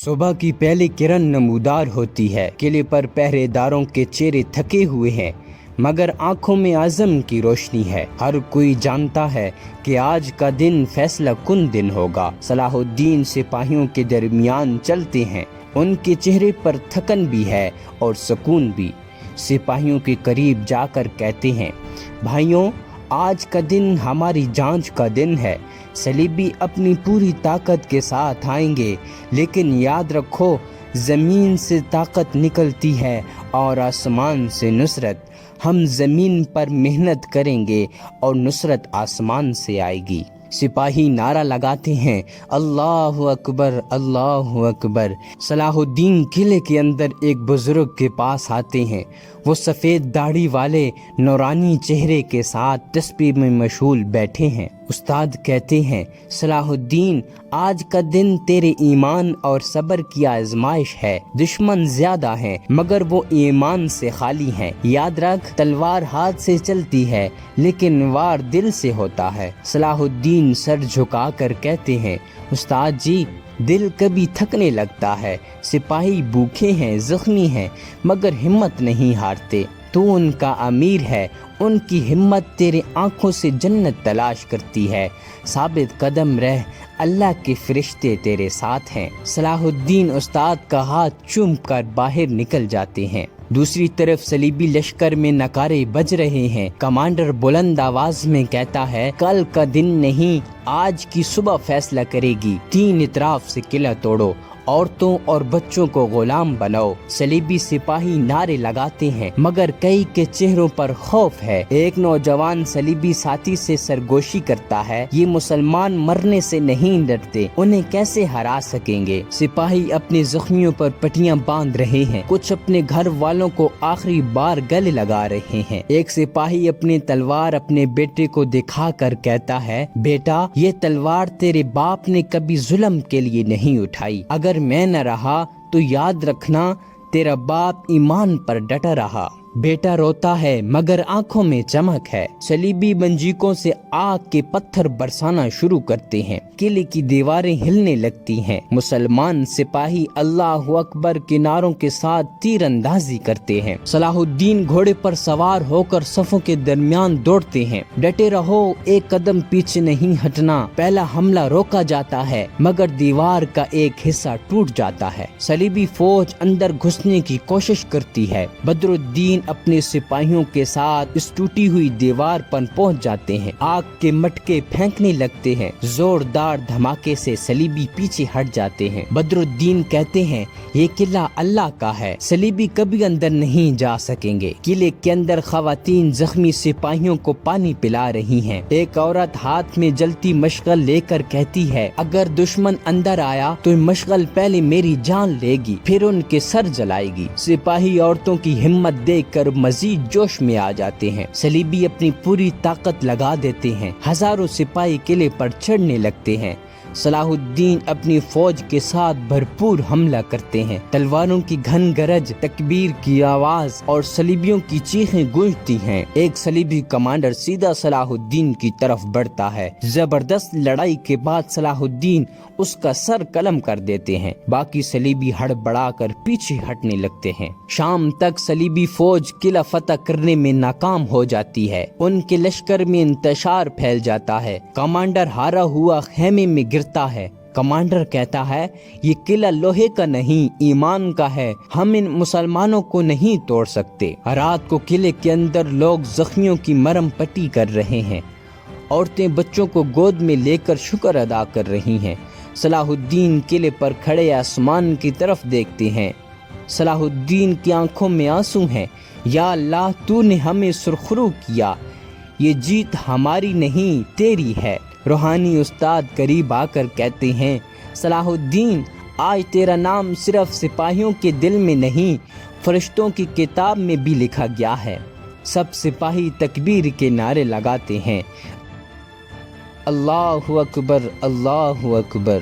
صبح کی پہلی کرن نمودار ہوتی ہے۔ قلعے پر پہرے داروں کے چہرے تھکے ہوئے ہیں، مگر آنکھوں میں عزم کی روشنی ہے۔ ہر کوئی جانتا ہے کہ آج کا دن فیصلہ کن دن ہوگا۔ صلاح الدین سپاہیوں کے درمیان چلتے ہیں، ان کے چہرے پر تھکن بھی ہے اور سکون بھی۔ سپاہیوں کے قریب جا کر کہتے ہیں، بھائیوں، آج کا دن ہماری جانچ کا دن ہے۔ صلیبی اپنی پوری طاقت کے ساتھ آئیں گے، لیکن یاد رکھو، زمین سے طاقت نکلتی ہے اور آسمان سے نصرت۔ ہم زمین پر محنت کریں گے اور نصرت آسمان سے آئے گی۔ سپاہی نعرہ لگاتے ہیں، اللہ اکبر، اللہ اکبر۔ صلاح الدین قلعے کے اندر ایک بزرگ کے پاس آتے ہیں۔ وہ سفید داڑھی والے نورانی چہرے کے ساتھ تسبیح میں مشغول بیٹھے ہیں۔ استاد کہتے ہیں، صلاح الدین، آج کا دن تیرے ایمان اور صبر کی آزمائش ہے۔ دشمن زیادہ ہیں مگر وہ ایمان سے خالی ہیں۔ یاد رکھ، تلوار ہاتھ سے چلتی ہے لیکن وار دل سے ہوتا ہے۔ صلاح الدین سر جھکا کر کہتے ہیں، استاد جی، دل کبھی تھکنے لگتا ہے۔ سپاہی بھوکے ہیں، زخمی ہیں، مگر ہمت نہیں ہارتے۔ تو ان کا امیر ہے، ان کی ہمت تیرے آنکھوں سے جنت تلاش کرتی ہے۔ ثابت قدم رہ، اللہ کے فرشتے تیرے ساتھ ہیں۔ صلاح الدین استاد کا ہاتھ چوم کر باہر نکل جاتے ہیں۔ دوسری طرف صلیبی لشکر میں نعرے بج رہے ہیں۔ کمانڈر بلند آواز میں کہتا ہے، کل کا دن نہیں، آج کی صبح فیصلہ کرے گی۔ تین اطراف سے قلعہ توڑو، عورتوں اور بچوں کو غلام بناؤ۔ صلیبی سپاہی نعرے لگاتے ہیں، مگر کئی کے چہروں پر خوف ہے۔ ایک نوجوان صلیبی ساتھی سے سرگوشی کرتا ہے، یہ مسلمان مرنے سے نہیں ڈرتے، انہیں کیسے ہرا سکیں گے؟ سپاہی اپنے زخمیوں پر پٹیاں باندھ رہے ہیں، کچھ اپنے گھر والوں کو آخری بار گلے لگا رہے ہیں۔ ایک سپاہی اپنی تلوار اپنے بیٹے کو دکھا کر کہتا ہے، بیٹا، یہ تلوار تیرے باپ نے کبھی ظلم کے لیے نہیں اٹھائی۔ اگر میں نہ رہا تو یاد رکھنا، تیرا باپ ایمان پر ڈٹا رہا۔ بیٹا روتا ہے مگر آنکھوں میں چمک ہے۔ صلیبی منجیقوں سے آگ کے پتھر برسانا شروع کرتے ہیں، قلعے کی دیواریں ہلنے لگتی ہیں۔ مسلمان سپاہی اللہ اکبر کے نعروں کے ساتھ تیر اندازی کرتے ہیں۔ صلاح الدین گھوڑے پر سوار ہو کر صفوں کے درمیان دوڑتے ہیں۔ ڈٹے رہو، ایک قدم پیچھے نہیں ہٹنا۔ پہلا حملہ روکا جاتا ہے مگر دیوار کا ایک حصہ ٹوٹ جاتا ہے۔ صلیبی فوج اندر گھسنے کی کوشش کرتی ہے۔ بدر الدین اپنے سپاہیوں کے ساتھ اس ٹوٹی ہوئی دیوار پر پہنچ جاتے ہیں، آگ کے مٹکے پھینکنے لگتے ہیں۔ زوردار دھماکے سے صلیبی پیچھے ہٹ جاتے ہیں۔ بدر الدین کہتے ہیں، یہ قلعہ اللہ کا ہے، صلیبی کبھی اندر نہیں جا سکیں گے۔ قلعے کے اندر خواتین زخمی سپاہیوں کو پانی پلا رہی ہیں۔ ایک عورت ہاتھ میں جلتی مشغل لے کر کہتی ہے، اگر دشمن اندر آیا تو مشغل پہلے میری جان لے گی، پھر ان کے سر جلائے گی۔ سپاہی عورتوں کی ہمت دیکھ کر مزید جوش میں آ جاتے ہیں۔ صلیبی اپنی پوری طاقت لگا دیتے ہیں، ہزاروں سپاہی قلعے پر چڑھنے لگتے ہیں۔ صلاح الدین اپنی فوج کے ساتھ بھرپور حملہ کرتے ہیں۔ تلواروں کی گھن گرج، تکبیر کی آواز اور صلیبیوں کی چیخیں گونجتی ہیں۔ ایک صلیبی کمانڈر سیدھا صلاح الدین کی طرف بڑھتا ہے۔ زبردست لڑائی کے بعد صلاح الدین اس کا سر قلم کر دیتے ہیں۔ باقی صلیبی ہڑبڑا کر پیچھے ہٹنے لگتے ہیں۔ شام تک صلیبی فوج قلعہ فتح کرنے میں ناکام ہو جاتی ہے۔ ان کے لشکر میں انتشار پھیل جاتا ہے۔ کمانڈر ہارا ہوا خیمے میں گرتا ہے۔ کمانڈر کہتا ہے، یہ قلعہ لوہے کا نہیں، ایمان کا ہے، ہم ان مسلمانوں کو نہیں توڑ سکتے۔ رات کو قلعے کے اندر لوگ زخمیوں کی مرہم پٹی کر رہے ہیں، عورتیں بچوں کو گود میں لے کر شکر ادا کر رہی ہیں۔ صلاح الدین قلعے پر کھڑے آسمان کی طرف دیکھتے ہیں۔ صلاح الدین کی آنکھوں میں آنسو ہیں۔ یا اللہ، تو نے ہمیں سرخرو کیا، یہ جیت ہماری نہیں تیری ہے۔ روحانی استاد قریب آ کر کہتے ہیں، صلاح الدین، آج تیرا نام صرف سپاہیوں کے دل میں نہیں، فرشتوں کی کتاب میں بھی لکھا گیا ہے۔ سب سپاہی تکبیر کے نعرے لگاتے ہیں، اللہ اکبر، اللہ اکبر۔